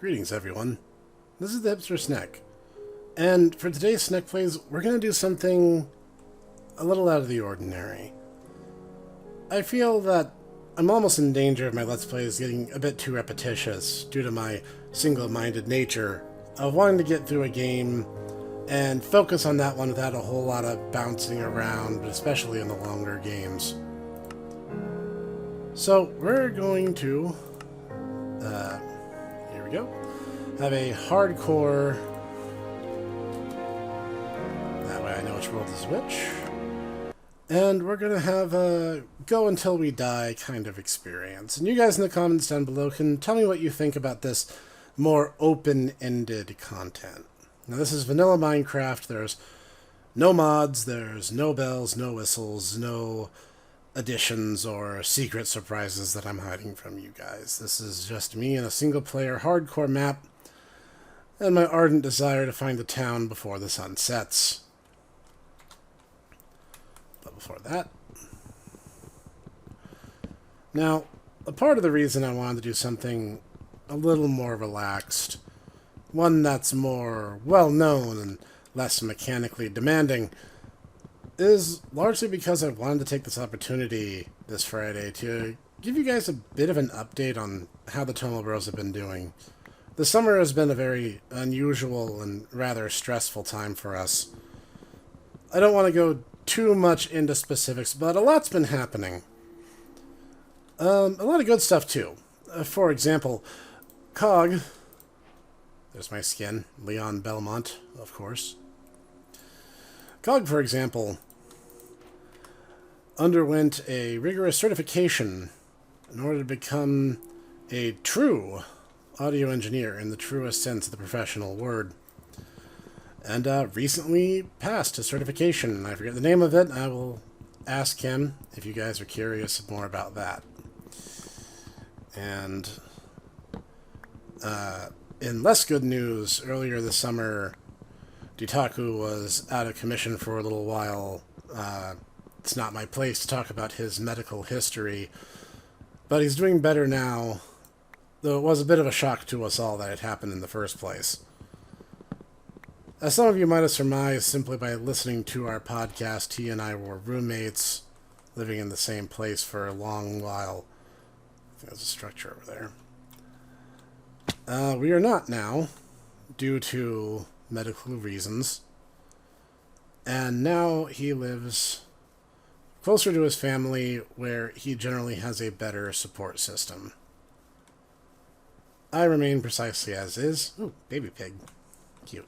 Greetings, everyone. This is the Hipster Snek, and for today's Snek Plays, we're going to do something a little out of the ordinary. I feel that I'm almost in danger of my Let's Plays getting a bit too repetitious due to my single-minded nature of wanting to get through a game and focus on that one without a whole lot of bouncing around, but especially in the longer games. So, we're going to here we go, have a hardcore, that way I know which world is which, and we're going to have a go until we die kind of experience. And you guys in the comments down below can tell me what you think about this more open-ended content. Now this is vanilla Minecraft, there's no mods, there's no bells, no whistles, no additions or secret surprises that I'm hiding from you guys. This is just me in a single-player hardcore map and my ardent desire to find the town before the sun sets. But before that... Now, a part of the reason I wanted to do something a little more relaxed, one that's more well-known and less mechanically demanding, is largely because I wanted to take this opportunity this Friday to give you guys a bit of an update on how the Tomo Bros have been doing. The summer has been a very unusual and rather stressful time for us. I don't want to go too much into specifics, but a lot's been happening. A lot of good stuff, too. For example, Cog, there's my skin, Leon Belmont, of course. Cog, for example, underwent a rigorous certification in order to become a true audio engineer in the truest sense of the professional word. And recently passed his certification. I forget the name of it. I will ask him if you guys are curious more about that. And in less good news, earlier this summer, Ditaku was out of commission for a little while. It's not my place to talk about his medical history, but he's doing better now, though it was a bit of a shock to us all that it happened in the first place. As some of you might have surmised simply by listening to our podcast, he and I were roommates, living in the same place for a long while. I think there's a structure over there. We are not now, due to medical reasons, and now he lives closer to his family, where he generally has a better support system. I remain precisely as is. Ooh, baby pig. Cute.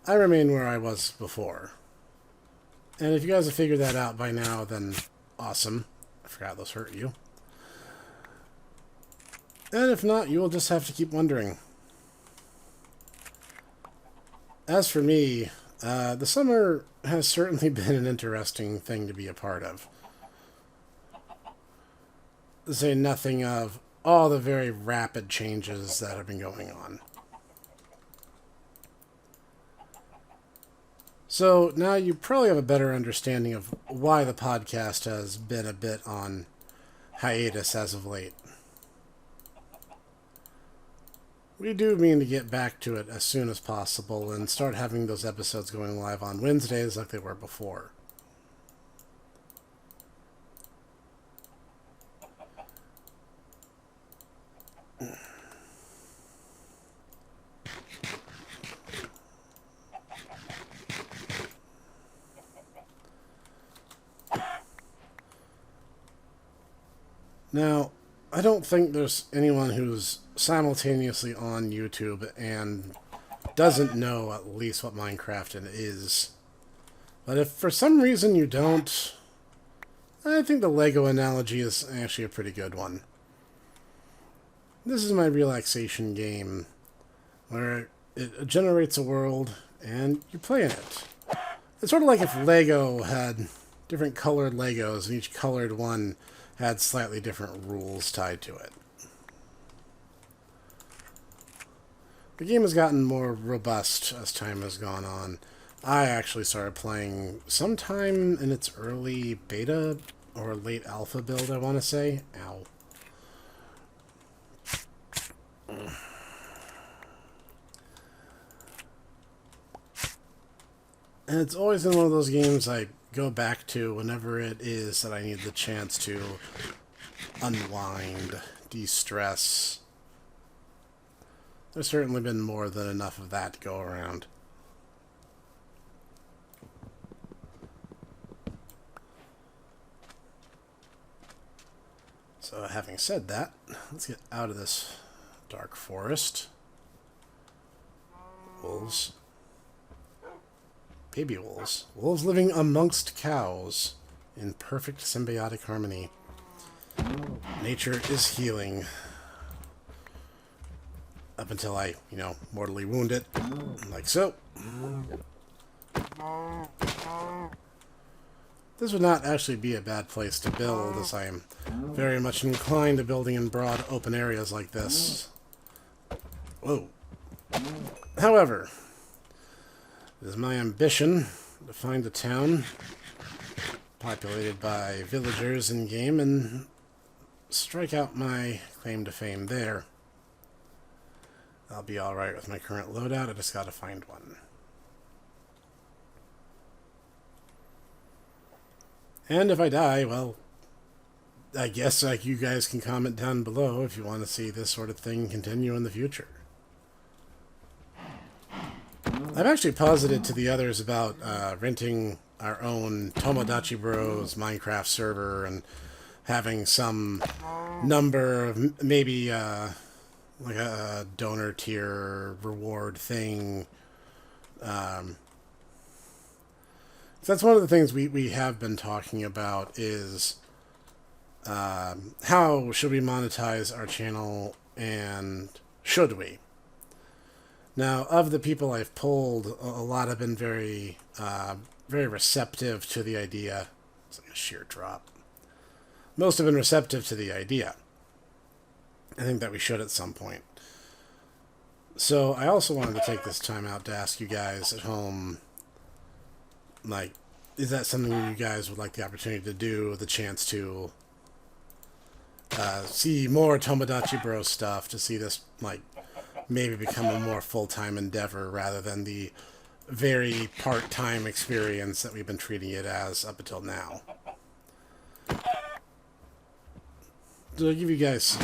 I remain where I was before. And if you guys have figured that out by now, then awesome. I forgot those hurt you. And if not, you will just have to keep wondering. As for me, the summer has certainly been an interesting thing to be a part of. To say nothing of all the very rapid changes that have been going on. So now you probably have a better understanding of why the podcast has been a bit on hiatus as of late. We do mean to get back to it as soon as possible and start having those episodes going live on Wednesdays like they were before. Now, I don't think there's anyone who's simultaneously on YouTube and doesn't know at least what Minecraft is. But if for some reason you don't, I think the Lego analogy is actually a pretty good one. This is my relaxation game, where it generates a world and you play in it. It's sort of like if Lego had different colored Legos and each colored one had slightly different rules tied to it. The game has gotten more robust as time has gone on. I actually started playing sometime in its early beta or late alpha build, I want to say. Ow. And it's always in one of those games I go back to whenever it is that I need the chance to unwind, de-stress. There's certainly been more than enough of that to go around. So having said that, let's get out of this dark forest. Wolves. Baby wolves. Wolves living amongst cows in perfect symbiotic harmony. Nature is healing. Up until I, mortally wound it. Like so. This would not actually be a bad place to build, as I am very much inclined to building in broad open areas like this. Whoa. However, it is my ambition to find a town populated by villagers in-game and strike out my claim to fame there. I'll be alright with my current loadout, I just gotta find one. And if I die, well, I guess you guys can comment down below if you want to see this sort of thing continue in the future. I've actually posited to the others about renting our own Tomodachi Bros Minecraft server and having some number of maybe like a donor tier reward thing. That's one of the things we have been talking about is how should we monetize our channel, and should we? Now, of the people I've polled, a lot have been very receptive to the idea. It's like a sheer drop. Most have been receptive to the idea. I think that we should at some point. So I also wanted to take this time out to ask you guys at home, like, is that something you guys would like the opportunity to do, the chance to see more Tomodachi Bros stuff, to see this, like, maybe become a more full-time endeavor rather than the very part-time experience that we've been treating it as up until now. To give you guys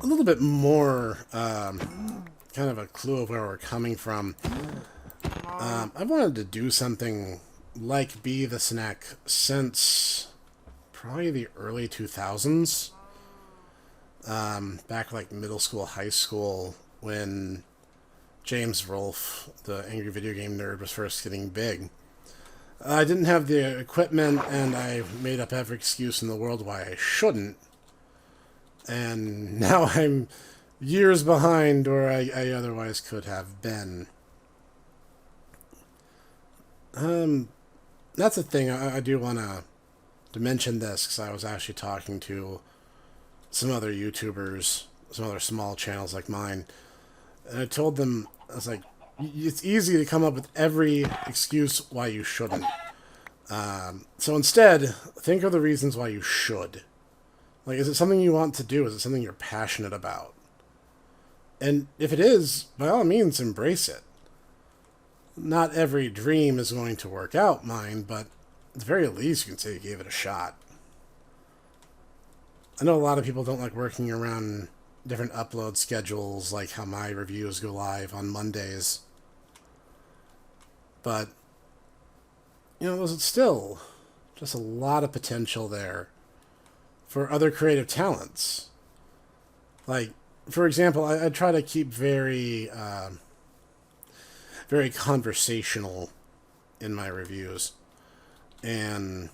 a little bit more kind of a clue of where we're coming from, I wanted to do something like Be the Snek since probably the early 2000s. Back like middle school, high school, when James Rolfe, the angry video game nerd, was first getting big. I didn't have the equipment, and I made up every excuse in the world why I shouldn't. And now I'm years behind where I otherwise could have been. That's the thing. I do want to mention this, because I was actually talking to some other YouTubers, some other small channels like mine, and I told them, I was like, it's easy to come up with every excuse why you shouldn't. So instead, think of the reasons why you should. Like, is it something you want to do? Is it something you're passionate about? And if it is, by all means, embrace it. Not every dream is going to work out, mind, but at the very least, you can say you gave it a shot. I know a lot of people don't like working around different upload schedules, like how my reviews go live on Mondays. But, there's still just a lot of potential there for other creative talents. Like, for example, I try to keep very conversational in my reviews. And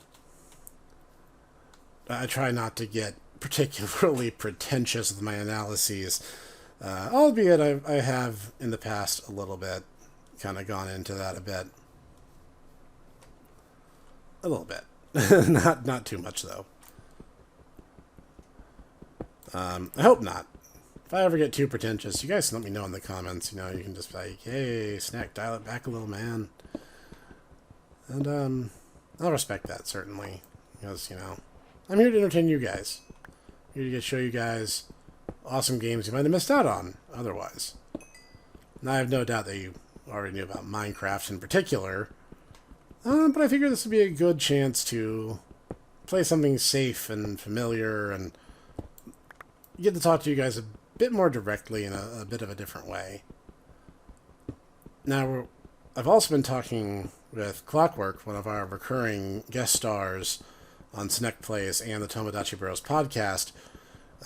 I try not to get particularly pretentious with my analyses. Albeit I have, in the past, a little bit, kind of gone into that a bit. A little bit. Not too much, though. I hope not. If I ever get too pretentious, you guys can let me know in the comments. You can just be like, hey, Snek, dial it back a little, man. And, I'll respect that, certainly. Because, I'm here to entertain you guys. Here to show you guys awesome games you might have missed out on otherwise. And I have no doubt that you already knew about Minecraft in particular. But I figure this would be a good chance to play something safe and familiar and get to talk to you guys a bit more directly in a bit of a different way. Now, I've also been talking with Clockwork, one of our recurring guest stars on Snek Plays and the Tomodachi Bros podcast.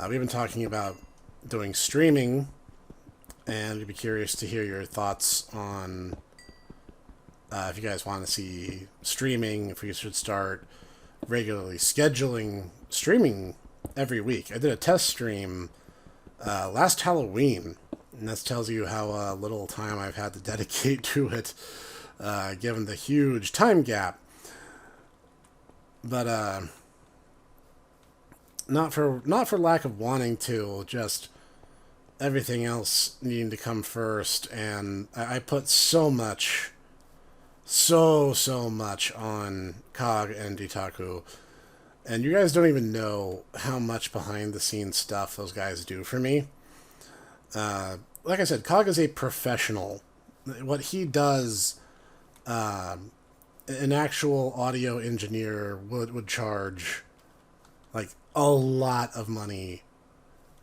We've been talking about doing streaming, and we'd be curious to hear your thoughts on if you guys want to see streaming, if we should start regularly scheduling streaming every week. I did a test stream last Halloween, and that tells you how little time I've had to dedicate to it, given the huge time gap. But not for lack of wanting to, just everything else needing to come first, and I put so much on Cog and Ditaku, and you guys don't even know how much behind the scenes stuff those guys do for me. Like I said, Cog is a professional. What he does, an actual audio engineer would charge like a lot of money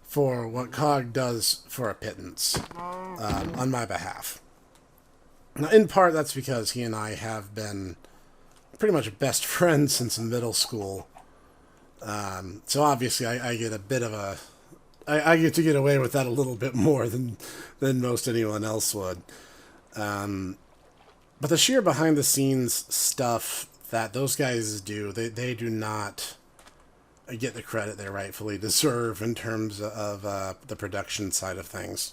for what Cog does for a pittance on my behalf. Now, in part, that's because he and I have been pretty much best friends since middle school. So obviously, I get a bit of a... I get to get away with that a little bit more than most anyone else would. But the sheer behind-the-scenes stuff that those guys do, they do not get the credit they rightfully deserve in terms of the production side of things.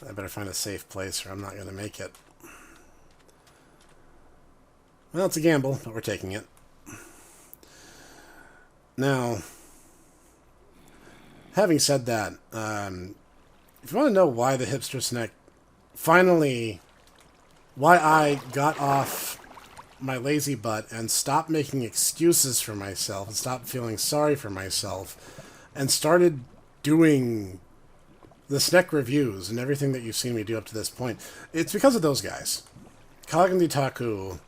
I better find a safe place or I'm not going to make it. Well, it's a gamble, but we're taking it. Now, having said that, if you want to know why the Hipster Snek finally, why I got off my lazy butt and stopped making excuses for myself and stopped feeling sorry for myself and started doing the Snek reviews and everything that you've seen me do up to this point, it's because of those guys. Cog and Ditaku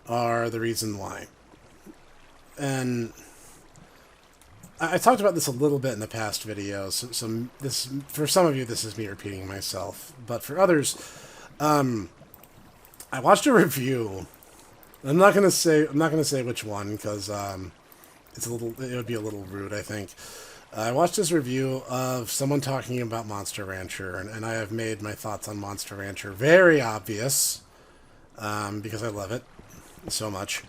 are the reason why. And I talked about this a little bit in the past videos. So this, for some of you, this is me repeating myself. But for others, I watched a review. I'm not gonna say which one because it would be a little rude, I think. I watched this review of someone talking about Monster Rancher, and I have made my thoughts on Monster Rancher very obvious, because I love it so much.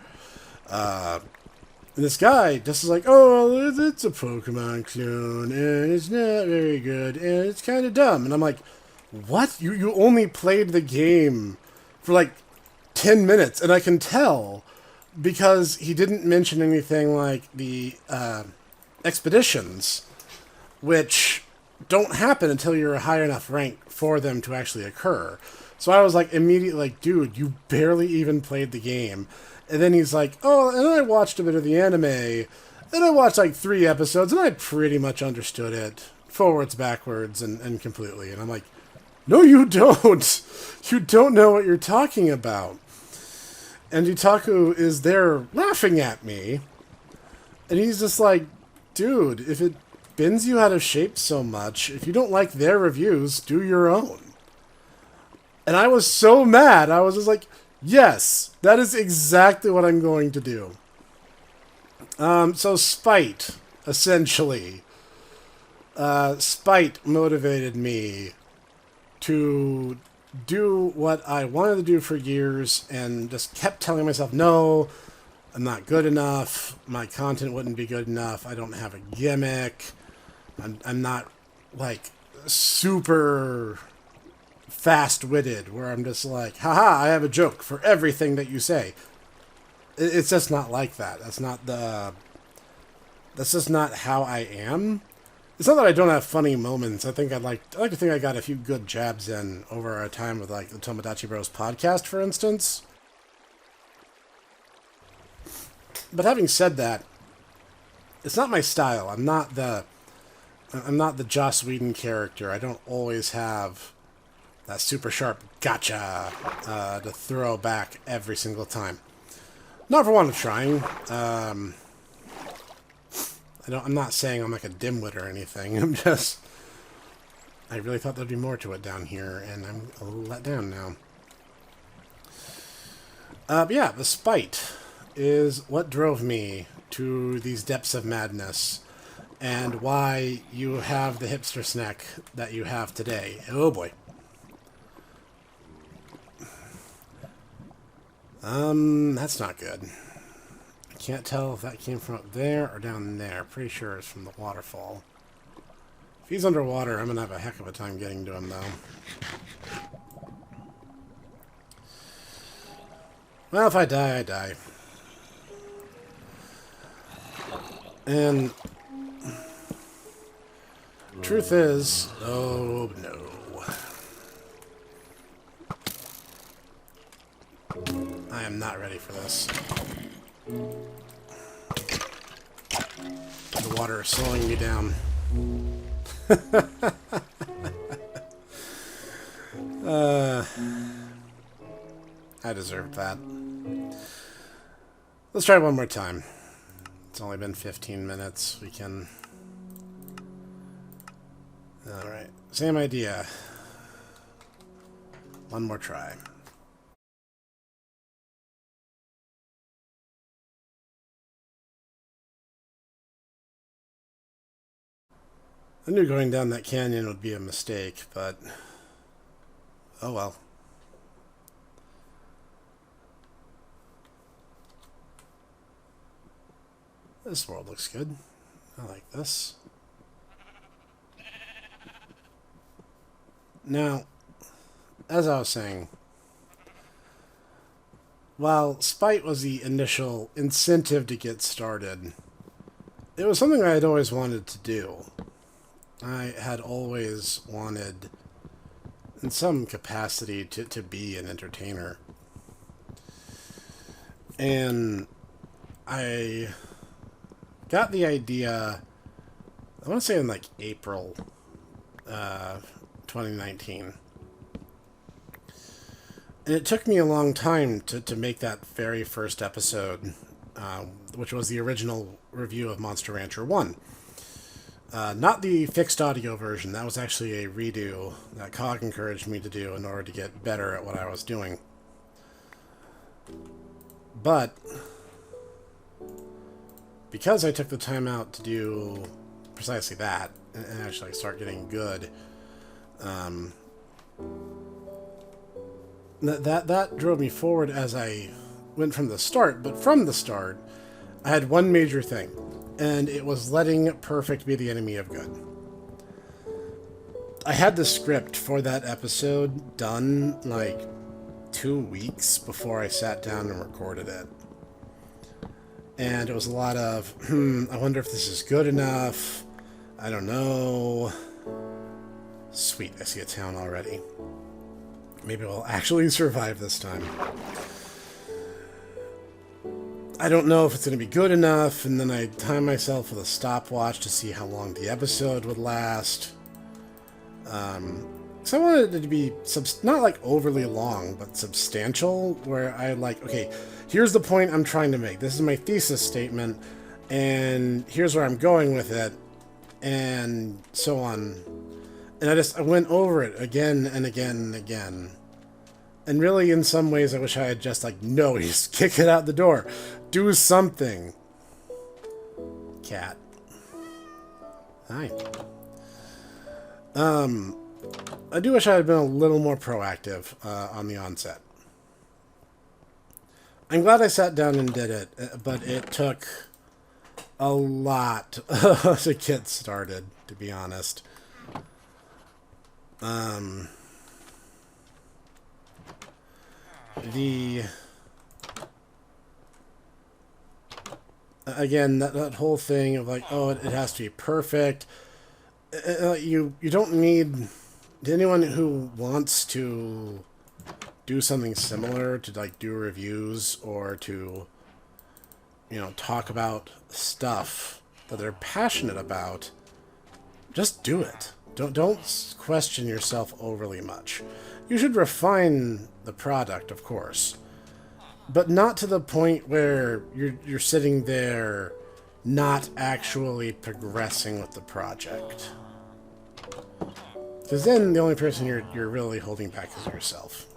This guy just is like, oh, it's a Pokemon clone, and it's not very good, and it's kind of dumb. And I'm like, what? You only played the game for like 10 minutes, and I can tell because he didn't mention anything like the expeditions, which don't happen until you're a high enough rank for them to actually occur. So I was like immediately like, dude, you barely even played the game. And then he's like, oh, and I watched a bit of the anime, and I watched like 3 episodes, and I pretty much understood it forwards, backwards, and completely. And I'm like, no, you don't. You don't know what you're talking about. And Itaku is there laughing at me, and he's just like, dude, if it bends you out of shape so much, if you don't like their reviews, do your own. And I was so mad. I was just like, yes, that is exactly what I'm going to do. So spite, essentially. Spite motivated me to do what I wanted to do for years and just kept telling myself, no, I'm not good enough. My content wouldn't be good enough. I don't have a gimmick. I'm not, like, super fast-witted, where I'm just like, haha, I have a joke for everything that you say. It's just not like that. That's just not how I am. It's not that I don't have funny moments. I like to think I got a few good jabs in over our time with, like, the Tomodachi Bros podcast, for instance. But having said that, it's not my style. I'm not the Joss Whedon character. I don't always have that super sharp gotcha to throw back every single time. Not for want of trying. I'm not saying I'm like a dimwit or anything. I'm just... I really thought there'd be more to it down here, and I'm a little let down now. But yeah, the spite is what drove me to these depths of madness, and why you have the hipster Snek that you have today. Oh boy. That's not good. I can't tell if that came from up there or down there. Pretty sure it's from the waterfall. If he's underwater, I'm gonna have a heck of a time getting to him, though. Well, if I die, I die. And... truth is... oh, no. I am not ready for this. The water is slowing me down. I deserved that. Let's try one more time. It's only been 15 minutes. We can... alright. Same idea. One more try. I knew going down that canyon would be a mistake, but... oh well. This world looks good. I like this. Now, as I was saying, while spite was the initial incentive to get started, it was something I had always wanted to do. I had always wanted, in some capacity, to be an entertainer. And I got the idea, I want to say in like April 2019. And it took me a long time to make that very first episode, which was the original review of Monster Rancher 1. Not the fixed audio version. That was actually a redo that COG encouraged me to do in order to get better at what I was doing. But because I took the time out to do precisely that, and actually start getting good, that drove me forward as I went from the start. But from the start, I had one major thing, and it was letting perfect be the enemy of good. I had the script for that episode done like 2 weeks before I sat down and recorded it. And it was a lot of, I wonder if this is good enough. I don't know. Sweet, I see a town already. Maybe we'll actually survive this time. I don't know if it's going to be good enough, and then I time myself with a stopwatch to see how long the episode would last. So I wanted it to be, not like overly long, but substantial, where I like, okay, here's the point I'm trying to make. This is my thesis statement, and here's where I'm going with it, and so on. And I went over it again and again and again. And really, in some ways, I wish I had just like, no, just kick it out the door. Do something. Cat. Hi. I do wish I had been a little more proactive on the onset. I'm glad I sat down and did it, but it took a lot to get started, to be honest. Again, that whole thing of like, oh, it has to be perfect. You don't need... anyone who wants to do something similar, to like do reviews or to, you know, talk about stuff that they're passionate about, just do it. Don't question yourself overly much. You should refine the product, of course, but not to the point where you're sitting there not actually progressing with the project. Because then the only person you're really holding back is yourself.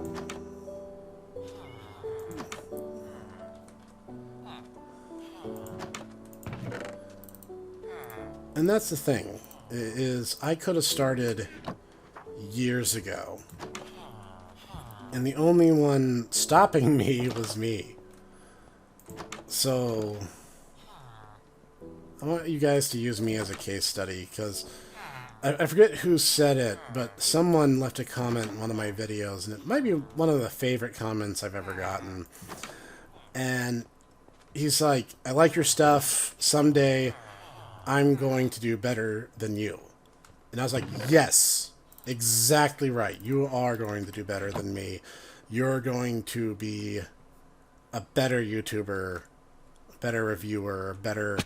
And that's the thing, is I could have started years ago. And the only one stopping me was me. So I want you guys to use me as a case study, because I forget who said it, but someone left a comment in one of my videos, and it might be one of the favorite comments I've ever gotten. And he's like, I like your stuff. Someday I'm going to do better than you. And I was like, yes, exactly right. You are going to do better than me. You're going to be a better YouTuber, a better reviewer, a better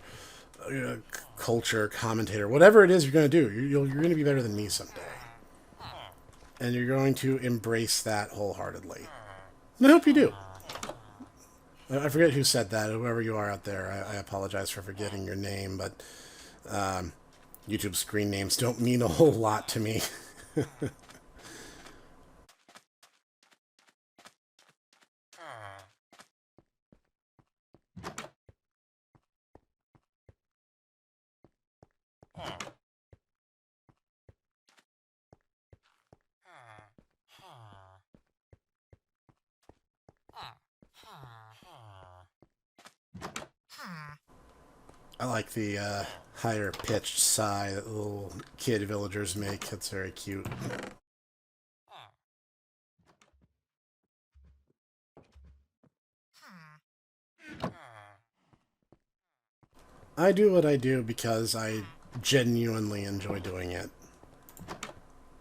culture commentator, whatever it is you're going to do. You're going to be better than me someday. And you're going to embrace that wholeheartedly. And I hope you do. I forget who said that. Whoever you are out there, I apologize for forgetting your name, but YouTube screen names don't mean a whole lot to me. I like the higher pitched sigh that little kid villagers make. That's very cute. I do what I do because I genuinely enjoy doing it.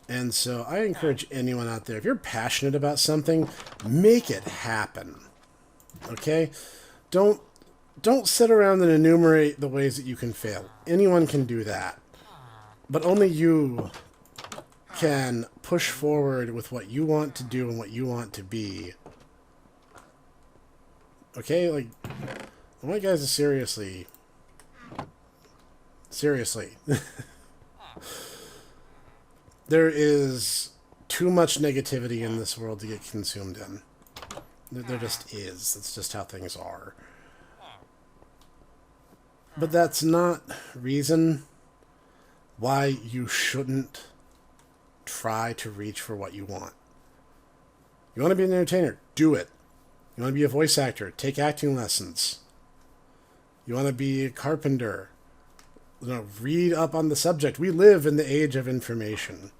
And so I encourage anyone out there, if you're passionate about something, make it happen. Okay? Don't sit around and enumerate the ways that you can fail. Anyone can do that. But only you can push forward with what you want to do and what you want to be. Okay? Like, I want you guys to seriously... There is too much negativity in this world to get consumed in. There just is. It's just how things are. But that's not reason why you shouldn't try to reach for what you want. You want to be an entertainer? Do it. You want to be a voice actor? Take acting lessons. You want to be a carpenter? You know, read up on the subject. We live in the age of information.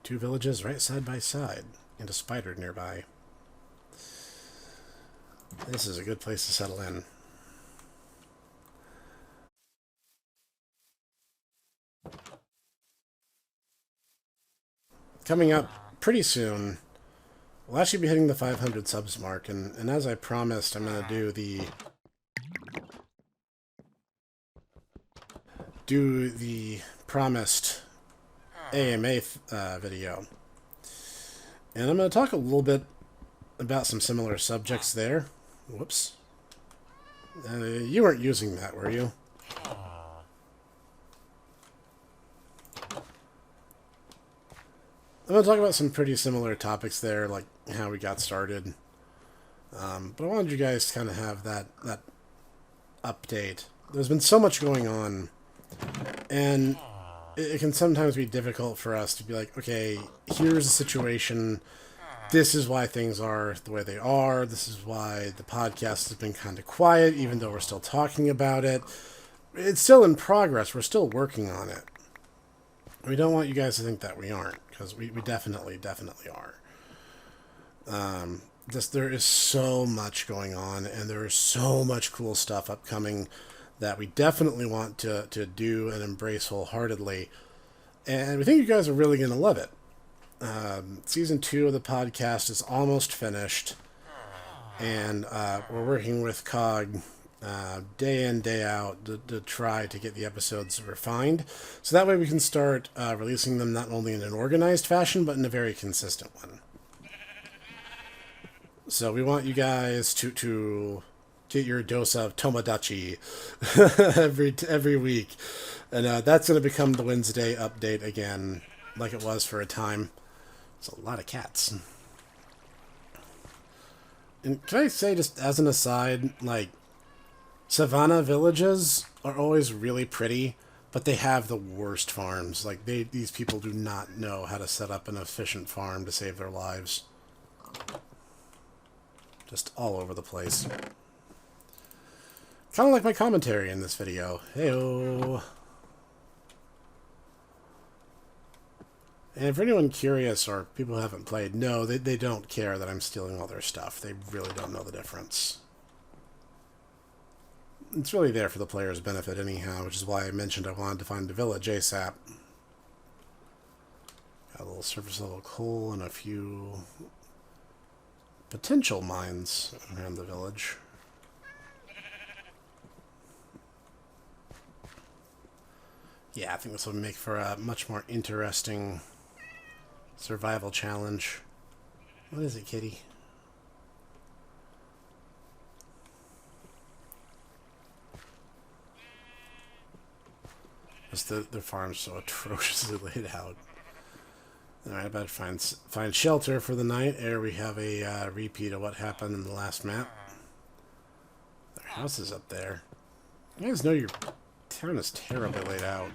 Two villages right side by side, and a spider nearby. This is a good place to settle in. Coming up pretty soon, we'll actually be hitting the 500 subs mark, and as I promised, I'm going to do the promised AMA video. And I'm going to talk a little bit about some similar subjects there. Whoops. You weren't using that, were you? I'm going to talk about some pretty similar topics there, like how we got started. But I wanted you guys to kind of have that update. There's been so much going on, and it can sometimes be difficult for us to be like, okay, here's the situation. This is why things are the way they are. This is why the podcast has been kind of quiet, even though we're still talking about it. It's still in progress. We're still working on it. We don't want you guys to think that we aren't, because we definitely are. There is so much going on, and there is so much cool stuff upcoming that we definitely want to do and embrace wholeheartedly. And we think you guys are really going to love it. Season 2 of the podcast is almost finished, and we're working with COG day in, day out, to try to get the episodes refined. So that way we can start releasing them not only in an organized fashion, but in a very consistent one. So we want you guys to get your dose of Tomodachi every week. And that's going to become the Wednesday update again, like it was for a time. It's a lot of cats. And can I say, just as an aside, like, Savannah villages are always really pretty, but they have the worst farms. Like, these people do not know how to set up an efficient farm to save their lives. Just all over the place. Kind of like my commentary in this video. Heyo. And for anyone curious or people who haven't played, no, they don't care that I'm stealing all their stuff. They really don't know the difference. It's really there for the player's benefit anyhow, which is why I mentioned I wanted to find the village ASAP. Got a little surface level coal and a few potential mines around the village. Yeah, I think this will make for a much more interesting survival challenge. What is it, kitty? Just the farm's so atrociously laid out. Alright, I better find shelter for the night ere we have a repeat of what happened in the last map. Their house is up there. You guys know your town is terribly laid out.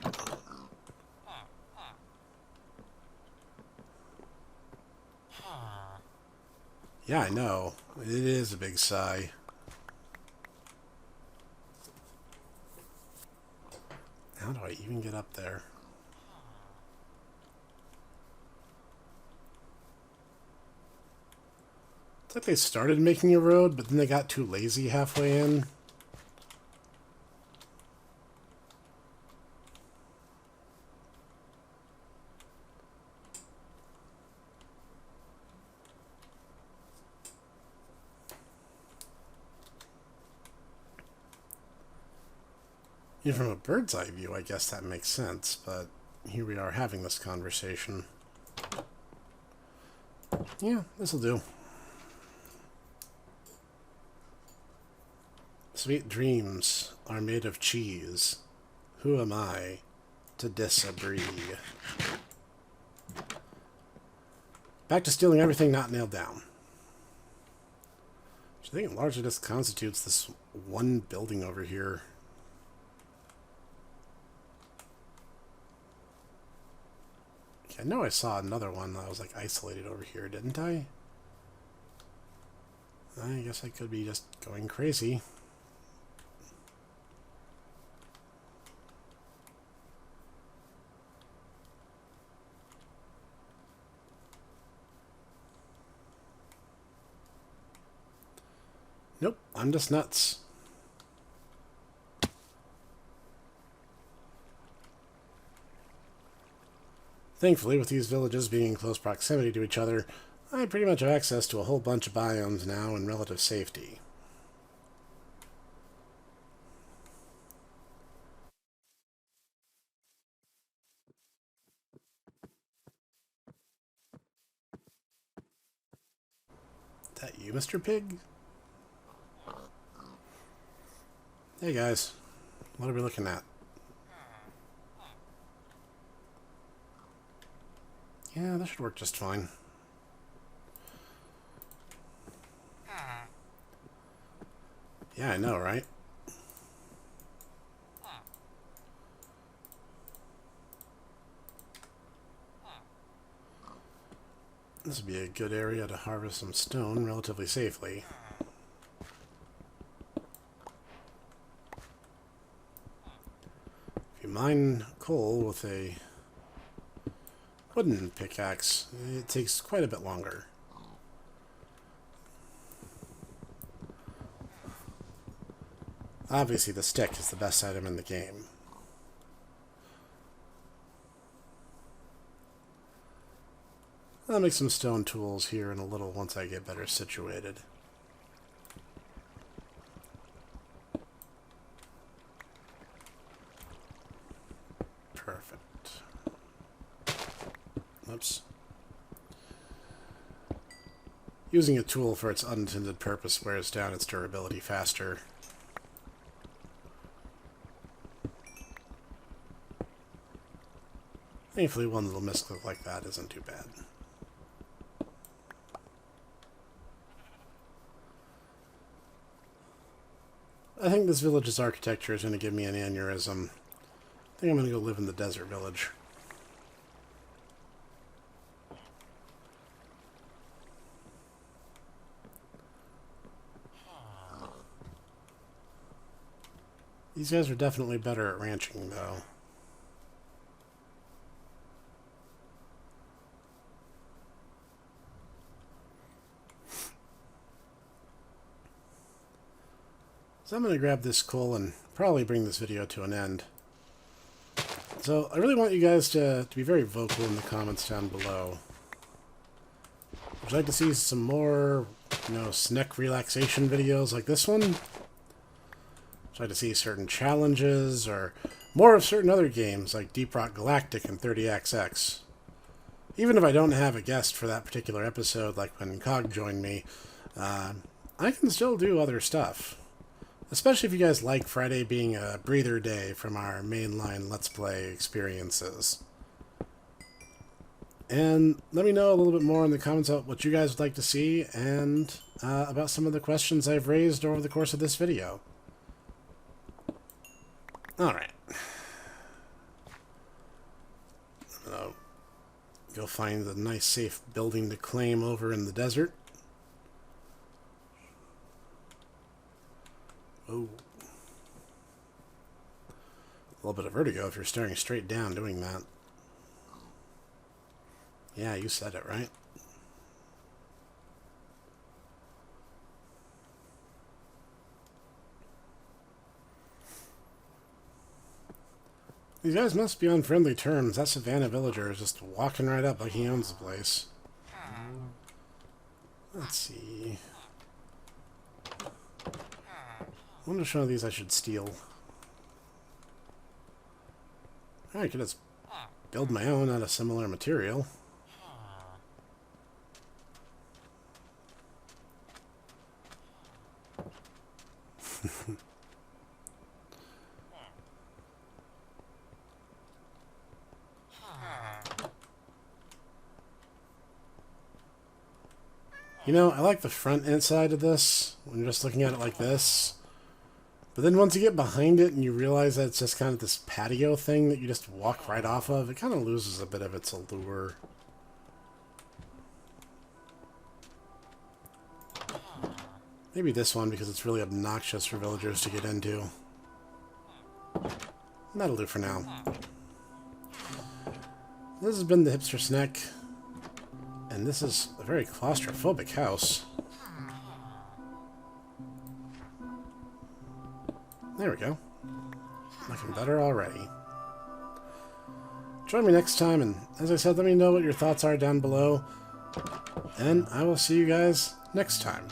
Yeah, I know. It is a big sigh. How do I even get up there? It's like they started making a road, but then they got too lazy halfway in. Even from a bird's eye view, I guess that makes sense, but here we are having this conversation. Yeah, this'll do. Sweet dreams are made of cheese. Who am I to disagree? Back to stealing everything not nailed down. Which I think largely just constitutes this one building over here. I know I saw another one that was like isolated over here, didn't I? I guess I could be just going crazy. Nope, I'm just nuts. Thankfully, with these villages being in close proximity to each other, I pretty much have access to a whole bunch of biomes now in relative safety. Is that you, Mr. Pig? Hey guys, what are we looking at? Yeah, that should work just fine. Yeah, I know, right? This would be a good area to harvest some stone relatively safely. If you mine coal with a wooden pickaxe, it takes quite a bit longer. Obviously, the stick is the best item in the game. I'll make some stone tools here in a little once I get better situated. Perfect. Oops. Using a tool for its unintended purpose wears down its durability faster. Thankfully, one little misclick like that isn't too bad. I think this village's architecture is going to give me an aneurysm. I think I'm going to go live in the desert village. These guys are definitely better at ranching, though. So I'm going to grab this coal and probably bring this video to an end. So I really want you guys to be very vocal in the comments down below. Would you like to see some more, Snek relaxation videos like this one? Would you like to see certain challenges or more of certain other games like Deep Rock Galactic and 30XX? Even if I don't have a guest for that particular episode, like when Cog joined me, I can still do other stuff. Especially if you guys like Friday being a breather day from our mainline Let's Play experiences. And let me know a little bit more in the comments about what you guys would like to see and about some of the questions I've raised over the course of this video. Alright. I'm gonna go find the nice safe building to claim over in the desert. Oh. A little bit of vertigo if you're staring straight down doing that. Yeah, you said it, right? These guys must be on friendly terms. That Savannah villager is just walking right up like he owns the place. Let's see. I wonder which one of these I should steal. I could just build my own out of similar material. I like the front end side of this when you're just looking at it like this. But then once you get behind it and you realize that it's just kind of this patio thing that you just walk right off of, it kind of loses a bit of its allure. Maybe this one because it's really obnoxious for villagers to get into. That'll do for now. This has been the Hipster Snek, and this is a very claustrophobic house. There we go. Looking better already. Join me next time, and as I said, let me know what your thoughts are down below. And I will see you guys next time.